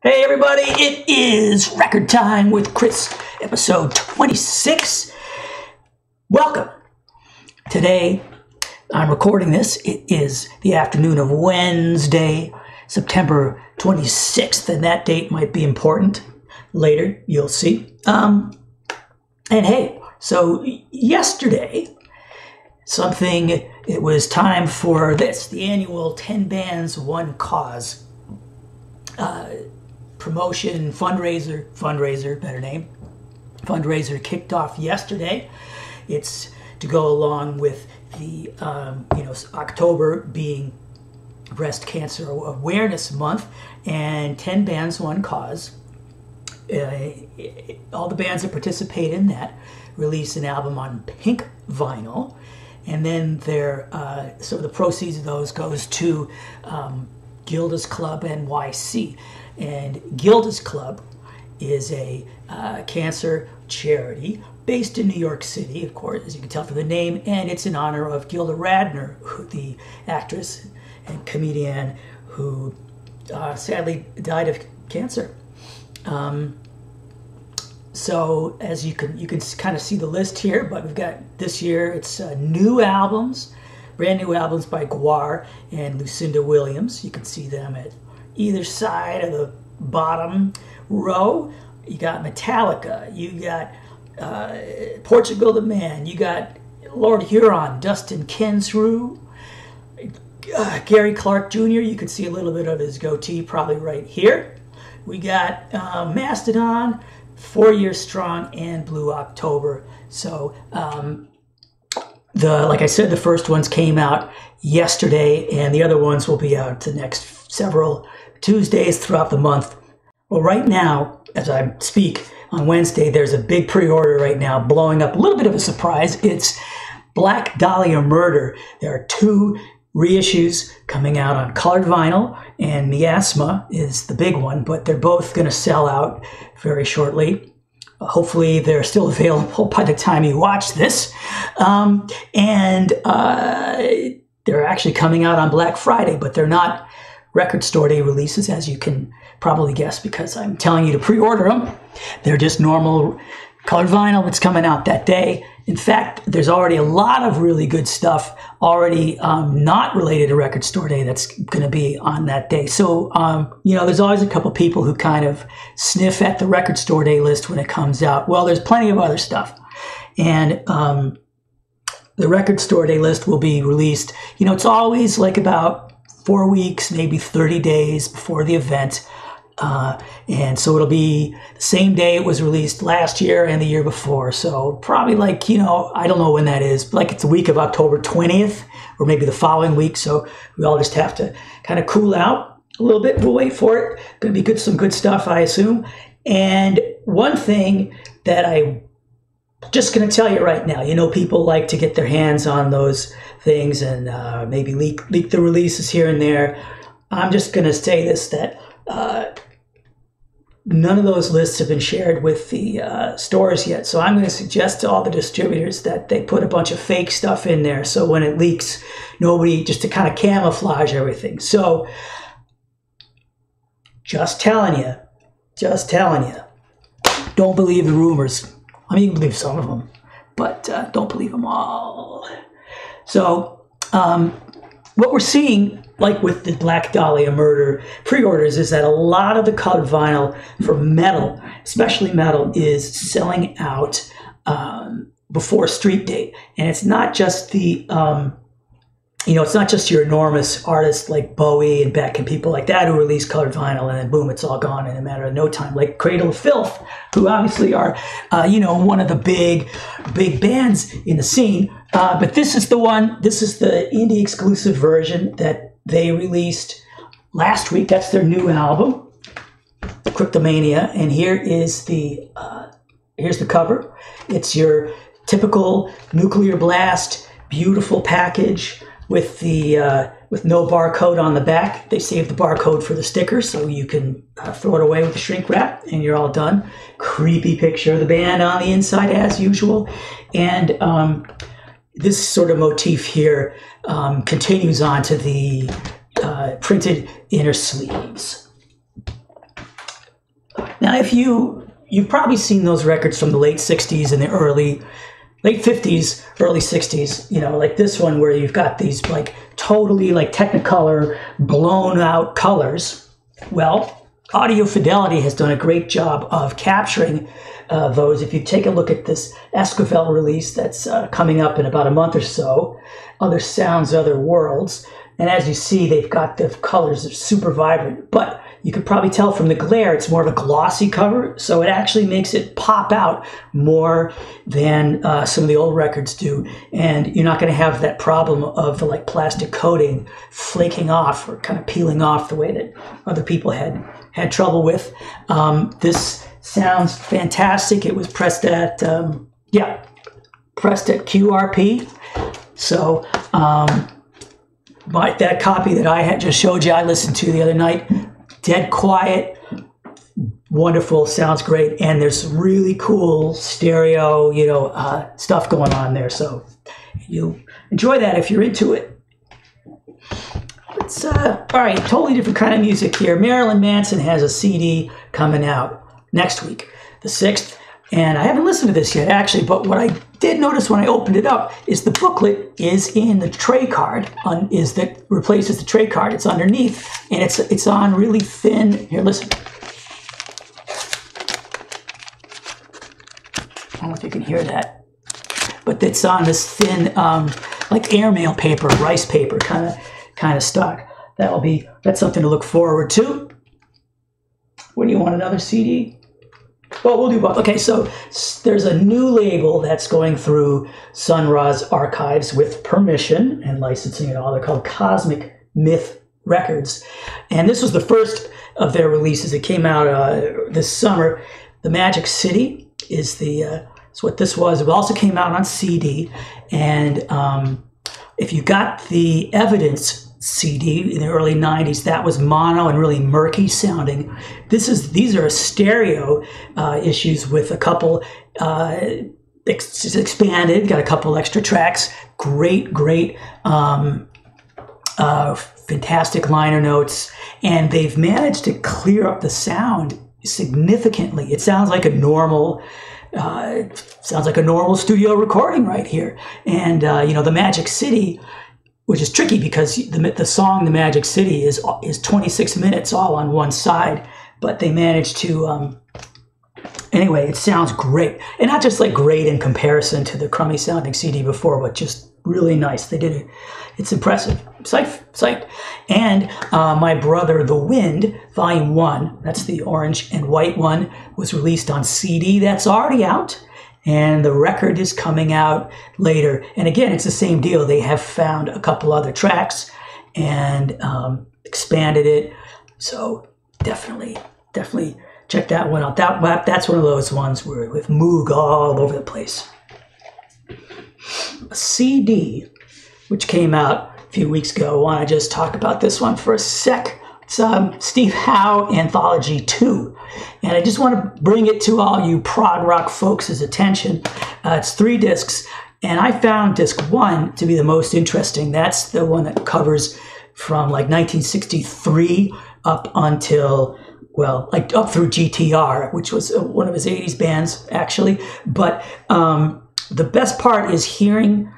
Hey everybody, it is Record Time with Chris, episode 26. Welcome. Today, I'm recording this. It is the afternoon of Wednesday, September 26th, and that date might be important. Later, you'll see. And hey, so yesterday, it was time for this, the annual 10 Bands, 1 Cause promotion, fundraiser, better name. Fundraiser kicked off yesterday. It's to go along with the, October being Breast Cancer Awareness Month, and 10 Bands, 1 Cause. All the bands that participate in that release an album on pink vinyl, and then so the proceeds of those goes to Gilda's Club NYC. And Gilda's Club is a cancer charity based in New York City, of course, as you can tell from the name, and it's in honor of Gilda Radner, the actress and comedian who sadly died of cancer. So as you can kind of see the list here, but we've got this year, it's new albums, brand new albums by Guar and Lucinda Williams. You can see them at either side of the bottom row. You got Metallica, you got Portugal the Man, you got Lord Huron, Dustin Kensrue, Gary Clark Jr. You can see a little bit of his goatee probably right here. We got Mastodon, 4 Years Strong, and Blue October. So like I said, the first ones came out yesterday, and the other ones will be out the next several Tuesdays throughout the month. Well, right now, as I speak on Wednesday, there's a big pre-order right now blowing up. A little bit of a surprise. It's Black Dahlia Murder. There are 2 reissues coming out on colored vinyl, and Miasma is the big one, but they're both going to sell out very shortly. Hopefully they're still available by the time you watch this. They're actually coming out on Black Friday, but they're not record store day releases, as you can probably guess, because I'm telling you to pre-order them. They're just normal colored vinyl that's coming out that day. In fact, there's already a lot of really good stuff already not related to record store day that's going to be on that day. So, there's always a couple people who kind of sniff at the record store day list when it comes out. Well, there's plenty of other stuff. And the record store day list will be released. It's always like about 4 weeks, maybe 30 days before the event. And so it'll be the same day it was released last year and the year before. So probably like, I don't know when that is, but like it's the week of October 20th or maybe the following week. So we all just have to kind of cool out a little bit. We'll wait for it. Going to be some good stuff, I assume. And one thing that I'm just going to tell you right now, people like to get their hands on those things and maybe leak the releases here and there. I'm just going to say this, that none of those lists have been shared with the stores yet. So I'm going to suggest to all the distributors that they put a bunch of fake stuff in there. So when it leaks, just to kind of camouflage everything. So just telling you, don't believe the rumors. I mean, you can believe some of them, but don't believe them all. So what we're seeing, like with the Black Dahlia Murder pre-orders, is that a lot of the colored vinyl for metal, especially metal, is selling out before street date. And it's not just the, it's not just your enormous artists like Bowie and Beck and people like that who release colored vinyl and then boom, it's all gone in a matter of no time. Like Cradle of Filth, who obviously are, one of the big bands in the scene. But this is the indie exclusive version that they released last week. That's their new album, Cryptomania. And here's the cover. It's your typical Nuclear Blast, beautiful package with with no barcode on the back. They saved the barcode for the sticker, so you can throw it away with the shrink wrap, and you're all done. Creepy picture of the band on the inside, as usual. And this sort of motif here continues on to the printed inner sleeves. Now, if you've probably seen those records from the late 60s and the late 50s, early 60s, you know, like this one where you've got these like totally like Technicolor blown out colors. Well, Audio Fidelity has done a great job of capturing those. If you take a look at this Esquivel release that's coming up in about a month or so, Other Sounds, Other Worlds, and as you see, they've got the colors that are super vibrant, but you could probably tell from the glare, it's more of a glossy cover, so it actually makes it pop out more than some of the old records do, and you're not going to have that problem of the like plastic coating flaking off or kind of peeling off the way that other people had trouble with. This sounds fantastic. It was pressed at QRP, so that copy that I had just showed you, I listened to the other night, dead quiet, wonderful, sounds great, and there's really cool stereo, you know, stuff going on there. So you enjoy that if you're into it. It's all right, totally different kind of music here. Marilyn Manson has a CD coming out next week, the 6th. And I haven't listened to this yet, actually, but what I did notice when I opened it up is the booklet is in the tray card, that replaces the tray card. It's underneath, and it's on really thin. Here, listen. I don't know if you can hear that, but it's on this thin, like airmail paper, rice paper kind of stock. That's something to look forward to. What do you want, another CD? Well, we'll do both. Okay, so there's a new label that's going through Sun Ra's archives with permission and licensing and all. They're called Cosmic Myth Records. And this was the first of their releases. It came out this summer. The Magic City is what this was. It also came out on CD. And if you got the Evidence CD in the early 90s, that was mono and really murky sounding. These are stereo issues with a couple expanded, got a couple extra tracks, great fantastic liner notes, and they've managed to clear up the sound significantly. It sounds like a normal studio recording right here. And you know, the Magic City, which is tricky because the song "The Magic City" is 26 minutes all on one side, but they managed to anyway, it sounds great, and not just like great in comparison to the crummy sounding CD before, but just really nice. They did it. It's impressive. Psyched. And My Brother the Wind, Volume 1, that's the orange and white one, was released on CD. That's already out. And the record is coming out later. And again, it's the same deal. They have found a couple other tracks and expanded it. So definitely check that one out. That's one of those ones where with Moog all over the place. A CD, which came out a few weeks ago. I want to just talk about this one for a sec. It's Steve Howe Anthology 2. And I just want to bring it to all you prog rock folks' attention. It's 3 discs, and I found disc 1 to be the most interesting. That's the one that covers from like 1963 up until, well, like up through GTR, which was one of his 80s bands, actually. But the best part is hearing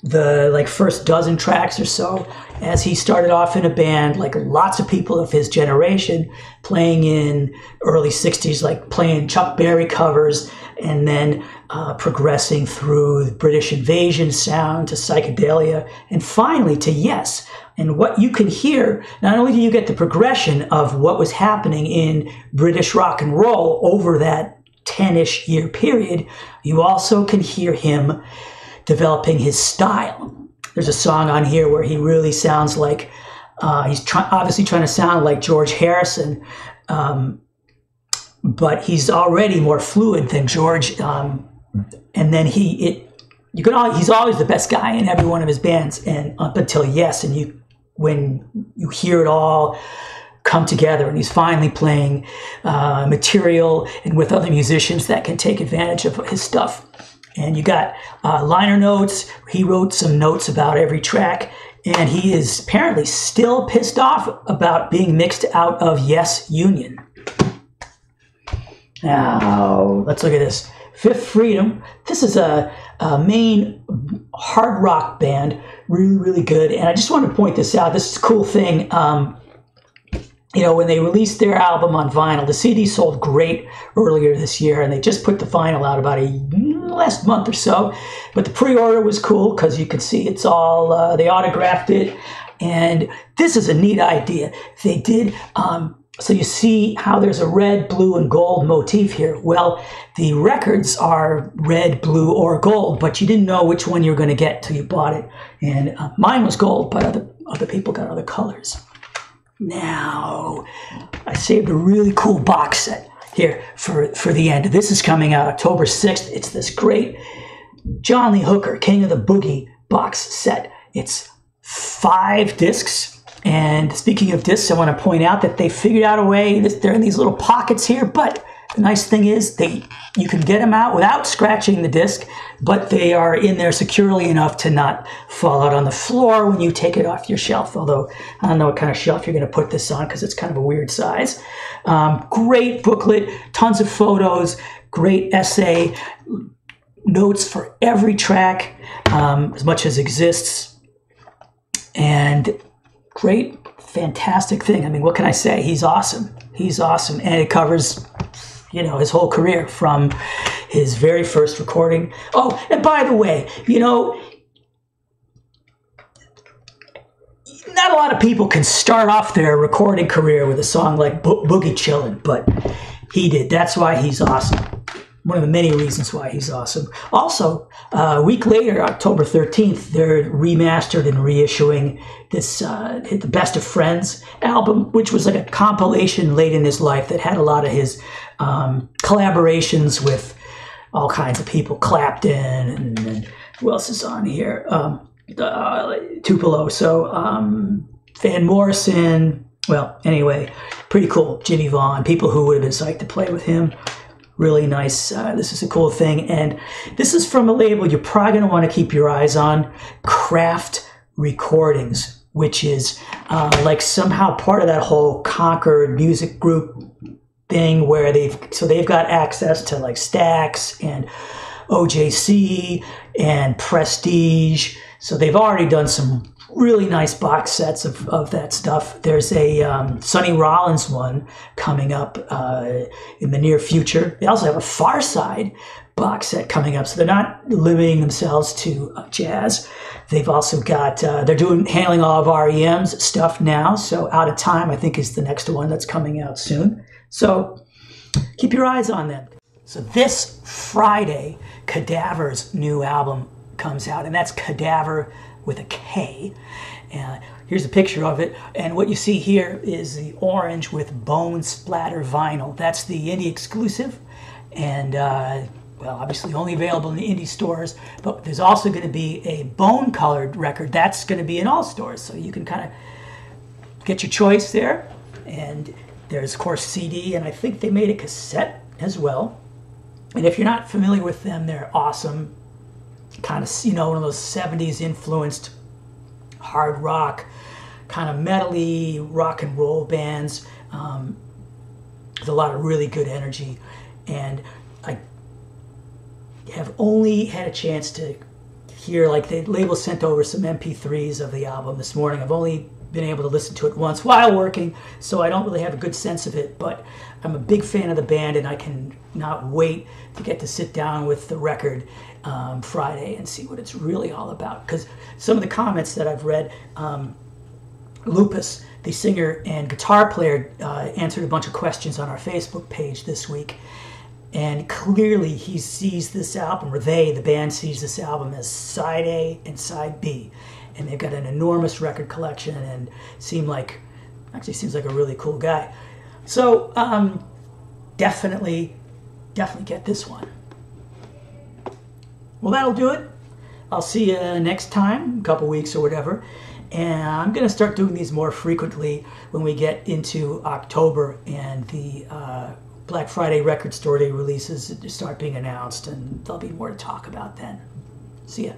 the like first dozen tracks or so, as he started off in a band, like lots of people of his generation, playing in early 60s, like playing Chuck Berry covers, and then progressing through the British Invasion sound to psychedelia, and finally to Yes. And what you can hear, not only do you get the progression of what was happening in British rock and roll over that 10-ish year period, you also can hear him developing his style. There's a song on here where he really sounds like, he's obviously trying to sound like George Harrison, but he's already more fluid than George. And then he's always the best guy in every one of his bands, and up until Yes, and when you hear it all come together, and he's finally playing material and with other musicians that can take advantage of his stuff. And you got liner notes. He wrote some notes about every track, and he is apparently still pissed off about being mixed out of Yes Union. Now, let's look at this. Fifth Freedom. This is a Maine hard rock band. Really, really good. And I just want to point this out. This is a cool thing. You know, when they released their album on vinyl, the CD sold great earlier this year, and they just put the vinyl out about last month or so. But the pre-order was cool because you could see it's all, they autographed it. And this is a neat idea. They did, so you see how there's a red, blue, and gold motif here. Well, the records are red, blue, or gold, but you didn't know which one you were going to get till you bought it. And mine was gold, but other people got other colors. Now, I saved a really cool box set here for the end. This is coming out October 6th. It's this great John Lee Hooker, King of the Boogie box set. It's 5 discs. And speaking of discs, I want to point out that they figured out a way. They're in these little pockets here, but the nice thing is you can get them out without scratching the disc, but they are in there securely enough to not fall out on the floor when you take it off your shelf. Although I don't know what kind of shelf you're going to put this on because it's kind of a weird size. Great booklet, tons of photos, great essay, notes for every track, as much as exists, and great, fantastic thing. I mean, what can I say? He's awesome. He's awesome. And it covers, you know, his whole career from his very first recording. Oh, and by the way, you know, not a lot of people can start off their recording career with a song like Boogie Chillin', but he did. That's why he's awesome. One of the many reasons why he's awesome. Also, a week later, October 13th, they're remastered and reissuing this The Best of Friends album, which was like a compilation late in his life that had a lot of his collaborations with all kinds of people. Clapton and who else is on here? Tupelo. So Van Morrison. Well, anyway, pretty cool. Jimmy Vaughn, people who would have been psyched to play with him. Really nice. This is a cool thing. And this is from a label you're probably going to want to keep your eyes on, Craft Recordings, which is like somehow part of that whole Concord music group thing where they've got access to like Stax and OJC and Prestige. So they've already done some really nice box sets of that stuff. There's a Sonny Rollins one coming up in the near future. They also have a Far Side box set coming up, so they're not limiting themselves to jazz. They've also got, they're handling all of REM's stuff now, so Out of Time, I think, is the next one that's coming out soon. So keep your eyes on them. So this Friday, Kadavar's new album comes out, and that's Kadavar with a K. Here's a picture of it, and what you see here is the orange with bone splatter vinyl. That's the indie exclusive, and well, obviously only available in the indie stores, but there's also going to be a bone colored record that's going to be in all stores, so you can kind of get your choice there. And there's, of course, CD, and I think they made a cassette as well. And if you're not familiar with them, they're awesome. Kind of, you know, one of those 70s influenced hard rock, kind of metal-y rock and roll bands with a lot of really good energy. And I have only had a chance to hear, like, the label sent over some MP3s of the album this morning. I've only been able to listen to it once while working, so I don't really have a good sense of it, but I'm a big fan of the band, and I can not wait to get to sit down with the record Friday and see what it's really all about. Because some of the comments that I've read, Lupus, the singer and guitar player, answered a bunch of questions on our Facebook page this week, and clearly he sees this album, or the band sees this album as side A and side B, and they've got an enormous record collection and seems like a really cool guy. So definitely get this one. Well, that'll do it. I'll see you next time, a couple weeks or whatever. And I'm going to start doing these more frequently when we get into October and the Black Friday Record Store Day releases start being announced, and there'll be more to talk about then. See ya.